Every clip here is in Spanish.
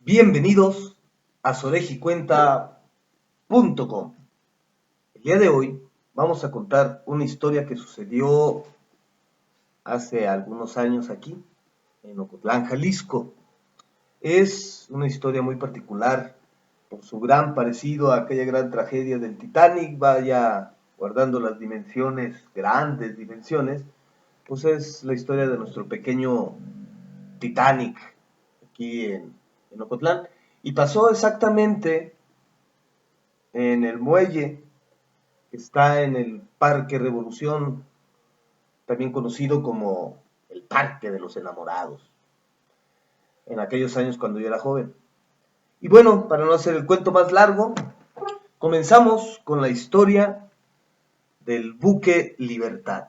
Bienvenidos a sorejicuenta.com. El día de hoy vamos a contar una historia que sucedió hace algunos años aquí, en Ocotlán, Jalisco. Es una historia muy particular por su gran parecido a aquella gran tragedia del Titanic, vaya guardando las dimensiones, grandes dimensiones, pues es la historia de nuestro pequeño Titanic aquí en Ocotlán. Y pasó exactamente en el muelle que está en el Parque Revolución, también conocido como el Parque de los Enamorados, en aquellos años cuando yo era joven. Y bueno, para no hacer el cuento más largo, comenzamos con la historia del buque Libertad.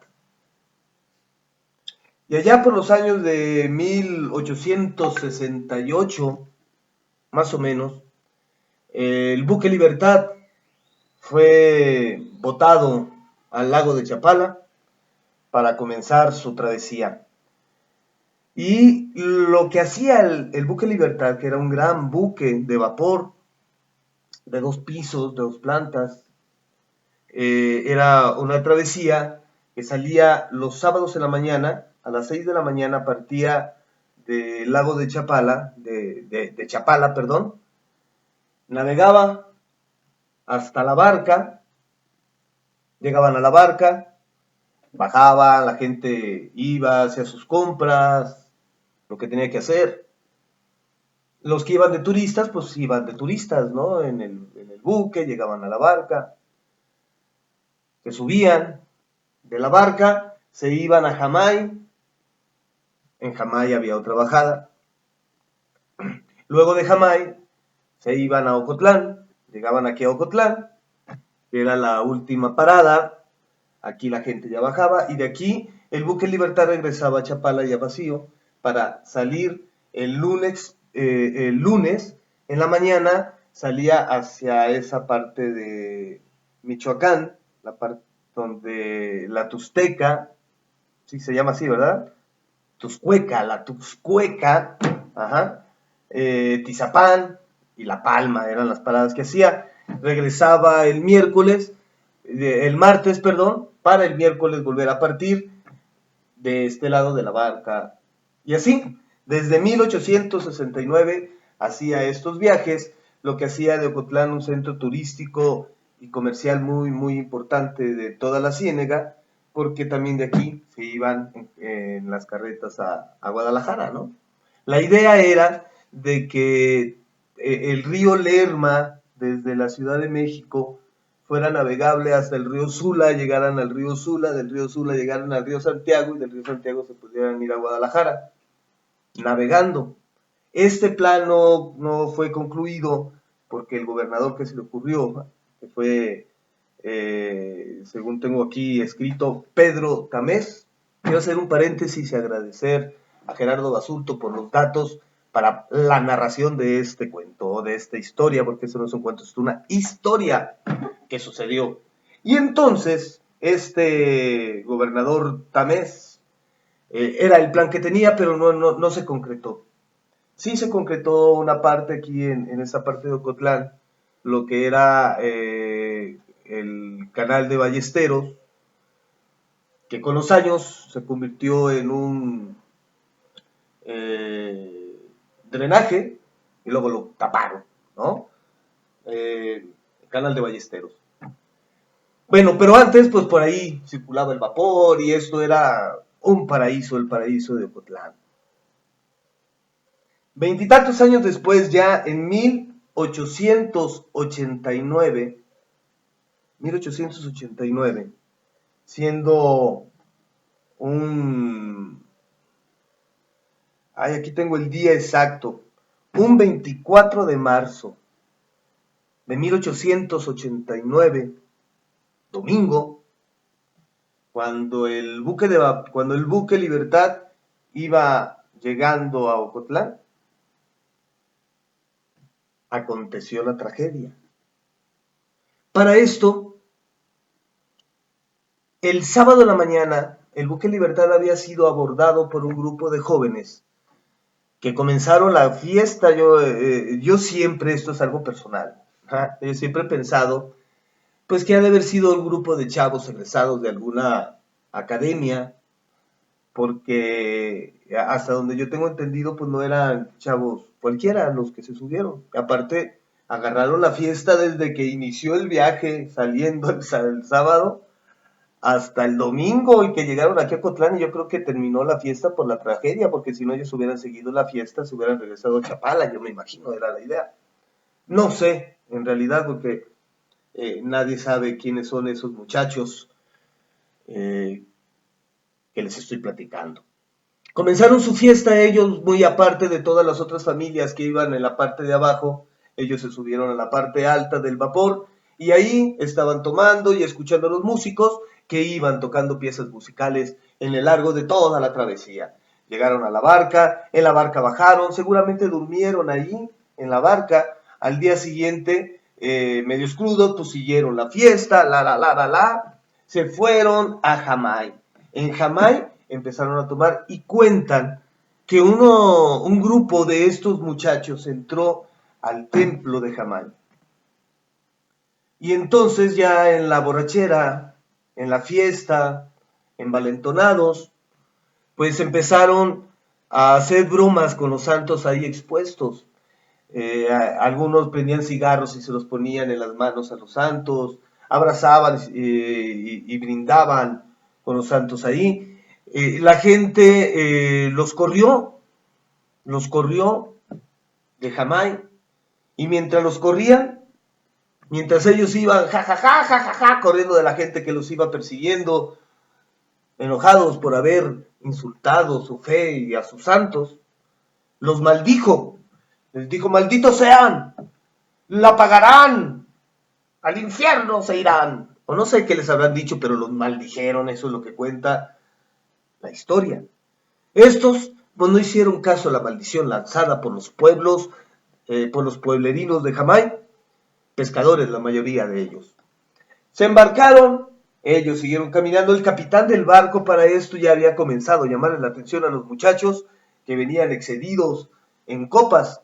Y allá por los años de 1868, más o menos, el buque Libertad fue botado al lago de Chapala para comenzar su travesía. Y lo que hacía el buque Libertad, que era un gran buque de vapor, de 2 pisos, de 2 plantas, era una travesía que salía los sábados en la mañana, a las 6 de la mañana partía del lago de Chapala, de Chapala, perdón, navegaba hasta la barca, llegaban a la barca, bajaban, la gente iba, hacía sus compras, lo que tenía que hacer. Los que iban de turistas, pues iban de turistas, ¿no? En el buque, llegaban a la barca, se subían de la barca, se iban a Jamay, en Jamay había otra bajada, luego de Jamay se iban a Ocotlán, llegaban aquí a Ocotlán, que era la última parada, aquí la gente ya bajaba, y de aquí el buque Libertad regresaba a Chapala ya vacío, para salir el lunes en la mañana, salía hacia esa parte de Michoacán, la parte donde la Tusteca, sí se llama así, ¿verdad? La Tuxcueca, ajá, Tizapán y La Palma eran las paradas que hacía. Regresaba el martes, perdón, para el miércoles volver a partir de este lado de la barca. Y así, desde 1869 hacía estos viajes, lo que hacía de Ocotlán un centro turístico y comercial muy, muy importante de toda la Ciénega, porque también de aquí se iban en las carretas a Guadalajara, ¿no? La idea era de que el río Lerma, desde la Ciudad de México, fuera navegable hasta el río Sula, llegaran al río Sula, del río Sula llegaran al río Santiago y del río Santiago se pudieran ir a Guadalajara, navegando. Este plan no fue concluido porque el gobernador que se le ocurrió, que fue, según tengo aquí escrito, Pedro Tamés. Quiero hacer un paréntesis y agradecer a Gerardo Basulto por los datos para la narración de este cuento, de esta historia, porque eso no es un cuento, es una historia que sucedió. Y entonces, este gobernador Tamés era el plan que tenía, pero no se concretó. Sí se concretó una parte aquí en esa parte de Ocotlán, lo que era el canal de Ballesteros, que con los años se convirtió en un drenaje y luego lo taparon, ¿no? El canal de Ballesteros. Bueno, pero antes, pues por ahí circulaba el vapor y esto era un paraíso, el paraíso de Ocotlán. Veintitantos años después, ya en 1889, siendo un... Ay, aquí tengo el día exacto, un 24 de marzo de 1889, domingo, cuando el buque Libertad iba llegando a Ocotlán, aconteció la tragedia. Para esto, el sábado en la mañana, el buque Libertad había sido abordado por un grupo de jóvenes que comenzaron la fiesta. Yo siempre, esto es algo personal, ¿ja? Yo siempre he pensado, pues que ha de haber sido un grupo de chavos egresados de alguna academia, porque hasta donde yo tengo entendido, pues no eran chavos cualquiera los que se subieron. Aparte, agarraron la fiesta desde que inició el viaje, saliendo el sábado, hasta el domingo, y que llegaron aquí a Cotlán, y yo creo que terminó la fiesta por la tragedia, porque si no ellos hubieran seguido la fiesta, se hubieran regresado a Chapala, yo me imagino, era la idea. No sé, en realidad, porque nadie sabe quiénes son esos muchachos eh, que les estoy platicando. Comenzaron su fiesta ellos muy aparte de todas las otras familias que iban en la parte de abajo. Ellos se subieron a la parte alta del vapor y ahí estaban tomando y escuchando a los músicos que iban tocando piezas musicales en el largo de toda la travesía. Llegaron a la barca, en la barca bajaron, seguramente durmieron ahí en la barca. Al día siguiente, medios crudos, pues siguieron la fiesta, se fueron a Jamay. En Jamay empezaron a tomar y cuentan que un grupo de estos muchachos entró al templo de Jamay. Y entonces ya en la borrachera, en la fiesta, envalentonados, pues empezaron a hacer bromas con los santos ahí expuestos. Algunos prendían cigarros y se los ponían en las manos a los santos, abrazaban y brindaban con los santos ahí. La gente los corrió de Jamay, y mientras los corrían, mientras ellos iban ja, corriendo de la gente que los iba persiguiendo, enojados por haber insultado su fe y a sus santos, los maldijo. Les dijo, malditos sean, la pagarán, al infierno se irán. O no sé qué les habrán dicho, pero los maldijeron, eso es lo que cuenta la historia. Estos pues, no hicieron caso a la maldición lanzada por los pueblos, por los pueblerinos de Jamay, pescadores la mayoría de ellos. Se embarcaron, ellos siguieron caminando. El capitán del barco para esto ya había comenzado a llamarle la atención a los muchachos que venían excedidos en copas.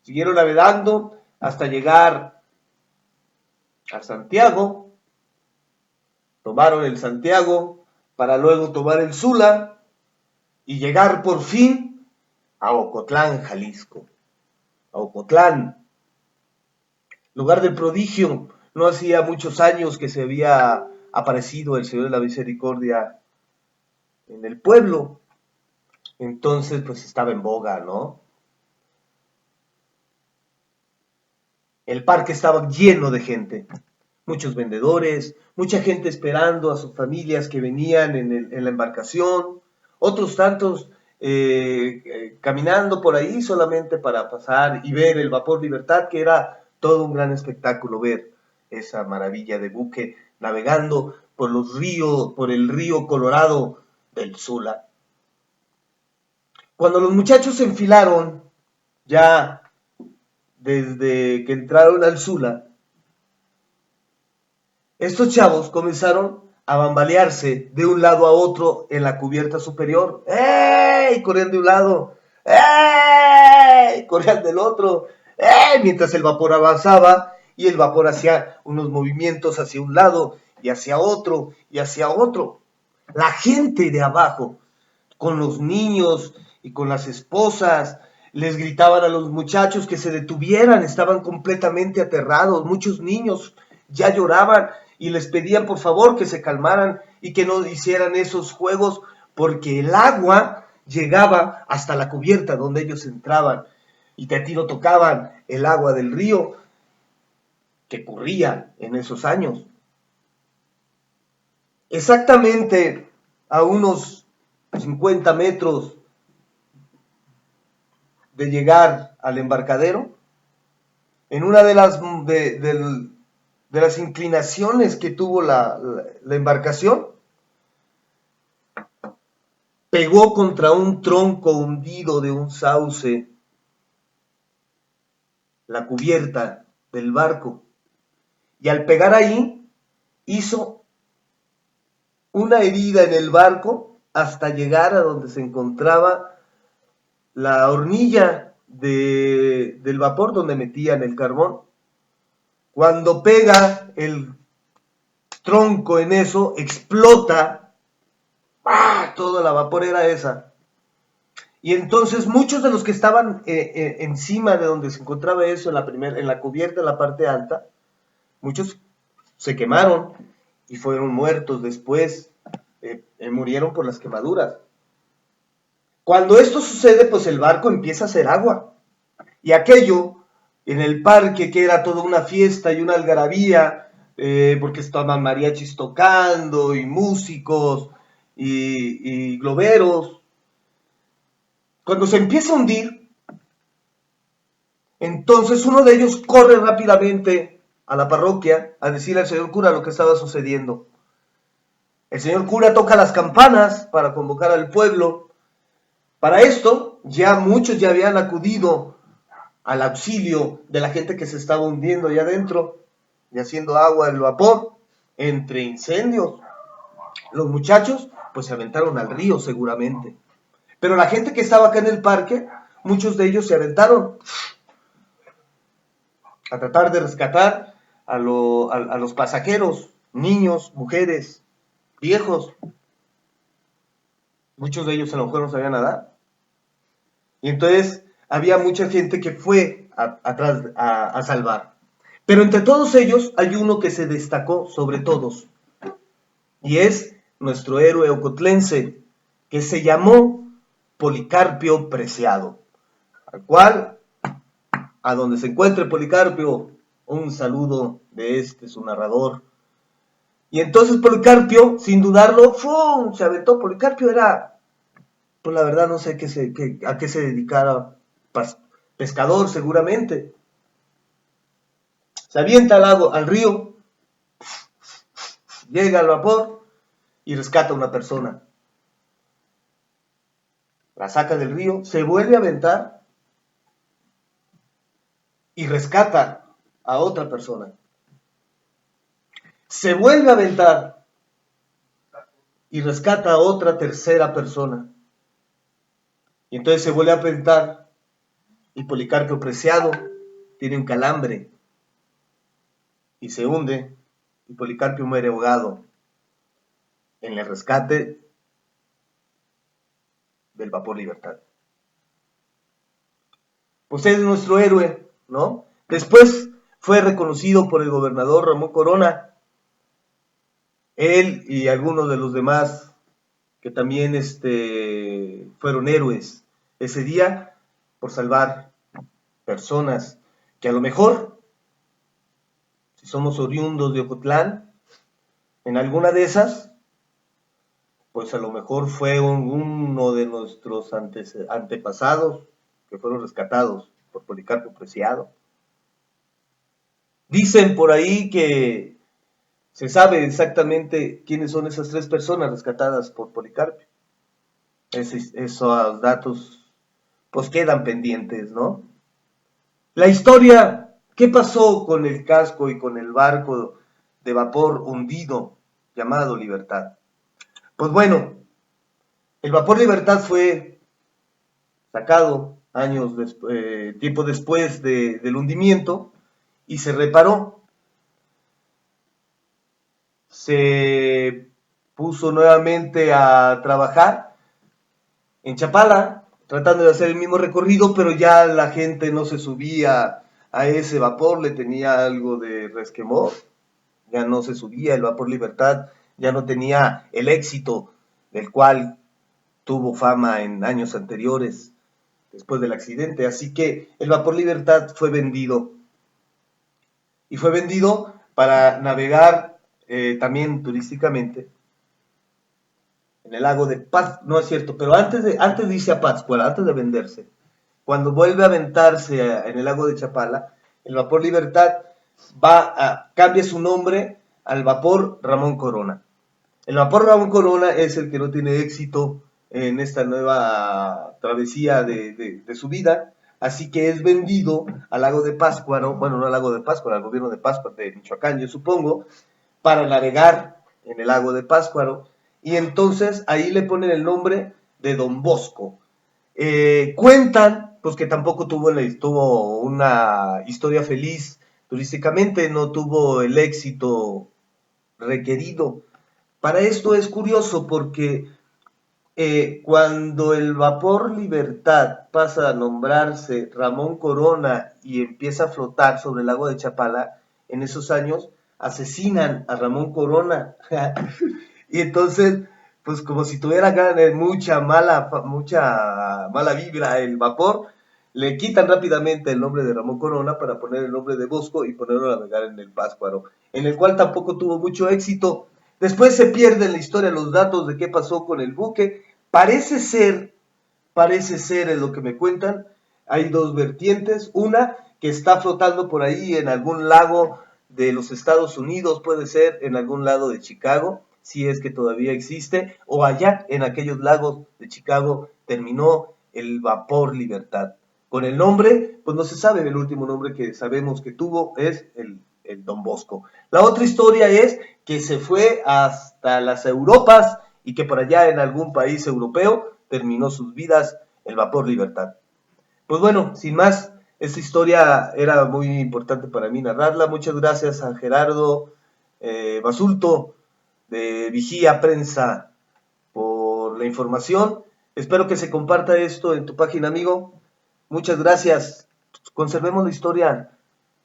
Siguieron navegando hasta llegar a Santiago, tomaron el Santiago para luego tomar el Sula y llegar por fin a Ocotlán, Jalisco. A Ocotlán, lugar del prodigio. No hacía muchos años que se había aparecido el Señor de la Misericordia en el pueblo. Entonces, pues estaba en boga, ¿no? El parque estaba lleno de gente, muchos vendedores, mucha gente esperando a sus familias que venían en la embarcación, otros tantos caminando por ahí solamente para pasar y ver el Vapor Libertad, que era todo un gran espectáculo ver esa maravilla de buque navegando por los ríos, por el río Colorado del Sula. Cuando los muchachos se enfilaron, ya desde que entraron al Sula, estos chavos comenzaron a bambalearse de un lado a otro en la cubierta superior. ¡Ey! Corrían de un lado. ¡Ey! Corrían del otro. ¡Ey! Mientras el vapor avanzaba y el vapor hacía unos movimientos hacia un lado y hacia otro y hacia otro. La gente de abajo, con los niños y con las esposas, les gritaban a los muchachos que se detuvieran, estaban completamente aterrados. Muchos niños ya lloraban y les pedían por favor que se calmaran y que no hicieran esos juegos, porque el agua llegaba hasta la cubierta donde ellos entraban y a tiro tocaban el agua del río que corría en esos años. Exactamente a unos 50 metros de llegar al embarcadero, en una de las inclinaciones que tuvo la embarcación, pegó contra un tronco hundido de un sauce la cubierta del barco, y al pegar ahí hizo una herida en el barco hasta llegar a donde se encontraba la hornilla del vapor donde metían el carbón. Cuando pega el tronco en eso, explota toda la vaporera esa. Y entonces muchos de los que estaban encima de donde se encontraba eso, en la cubierta, en la parte alta, muchos se quemaron y fueron muertos después, murieron por las quemaduras. Cuando esto sucede, pues el barco empieza a hacer agua. Y aquello, en el parque, que era toda una fiesta y una algarabía, porque estaban mariachis tocando y músicos y globeros. Cuando se empieza a hundir, entonces uno de ellos corre rápidamente a la parroquia a decirle al señor cura lo que estaba sucediendo. El señor cura toca las campanas para convocar al pueblo. Para esto, muchos ya habían acudido al auxilio de la gente que se estaba hundiendo allá adentro y haciendo agua el vapor entre incendios. Los muchachos pues se aventaron al río seguramente. Pero la gente que estaba acá en el parque, muchos de ellos se aventaron a tratar de rescatar a los pasajeros, niños, mujeres, viejos. Muchos de ellos a lo mejor no sabían nadar. Y entonces había mucha gente que fue atrás a salvar. Pero entre todos ellos hay uno que se destacó sobre todos. Y es nuestro héroe ocotlense, que se llamó Policarpio Preciado. Al cual, a donde se encuentre Policarpio, un saludo de su narrador. Y entonces Policarpio, sin dudarlo, ¡fum!, se aventó. Policarpio era, pues la verdad no sé a qué se dedicara, pescador seguramente. Se avienta al río, llega al vapor y rescata a una persona. La saca del río, se vuelve a aventar y rescata a otra persona. Se vuelve a aventar y rescata a otra tercera persona. Y entonces se vuelve a aventar y Policarpio Preciado tiene un calambre y se hunde y Policarpio muere ahogado en el rescate del vapor Libertad. Pues es nuestro héroe, ¿no? Después fue reconocido por el gobernador Ramón Corona, él y algunos de los demás que también fueron héroes ese día por salvar personas que a lo mejor, si somos oriundos de Ocotlán, en alguna de esas, pues a lo mejor fue uno de nuestros antepasados que fueron rescatados por Policarpio Preciado. Dicen por ahí que se sabe exactamente quiénes son esas 3 personas rescatadas por Policarpio. Esos datos pues quedan pendientes, ¿no? La historia, ¿qué pasó con el casco y con el barco de vapor hundido llamado Libertad? Pues bueno, el vapor Libertad fue sacado tiempo después del hundimiento y se reparó. Se puso nuevamente a trabajar en Chapala, tratando de hacer el mismo recorrido, pero ya la gente no se subía a ese vapor, le tenía algo de resquemor, ya no se subía, el vapor Libertad ya no tenía el éxito del cual tuvo fama en años anteriores, después del accidente, así que el vapor Libertad fue vendido, y fue vendido para navegar también turísticamente en el lago de Paz, no es cierto, pero antes de irse a Pátzcuaro, antes de venderse, cuando vuelve a aventarse en el lago de Chapala, el vapor Libertad cambia su nombre al vapor Ramón Corona. El vapor Ramón Corona es el que no tiene éxito en esta nueva travesía de su vida, así que es vendido al lago de Pátzcuaro, bueno, no al lago de Pátzcuaro, al gobierno de Pátzcuaro, de Michoacán, yo supongo, para navegar en el lago de Pátzcuaro, y entonces ahí le ponen el nombre de Don Bosco. Cuentan, pues que tampoco tuvo una historia feliz turísticamente, no tuvo el éxito requerido. Para esto es curioso porque cuando el vapor Libertad pasa a nombrarse Ramón Corona y empieza a flotar sobre el lago de Chapala, en esos años asesinan a Ramón Corona. Y entonces, pues como si tuviera mucha mala vibra el vapor, le quitan rápidamente el nombre de Ramón Corona para poner el nombre de Bosco y ponerlo a navegar en el Pátzcuaro, en el cual tampoco tuvo mucho éxito. Después se pierde en la historia los datos de qué pasó con el buque. Parece ser en lo que me cuentan, hay dos vertientes. Una que está flotando por ahí en algún lago de los Estados Unidos, puede ser en algún lado de Chicago, si es que todavía existe, o allá en aquellos lagos de Chicago terminó el vapor Libertad. Con el nombre, pues no se sabe, el último nombre que sabemos que tuvo es el Don Bosco. La otra historia es que se fue hasta las Europas y que por allá en algún país europeo terminó sus vidas el vapor Libertad. Pues bueno, sin más, esta historia era muy importante para mí narrarla. Muchas gracias a Gerardo Basulto de Vigía Prensa por la información. Espero que se comparta esto en tu página, amigo. Muchas gracias. Conservemos la historia.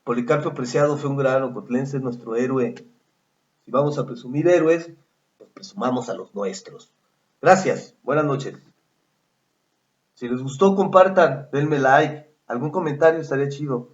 Policarpio Preciado fue un gran ocotlense, nuestro héroe. Si vamos a presumir héroes, pues presumamos a los nuestros. Gracias. Buenas noches. Si les gustó, compartan, denme like. Algún comentario estaría chido.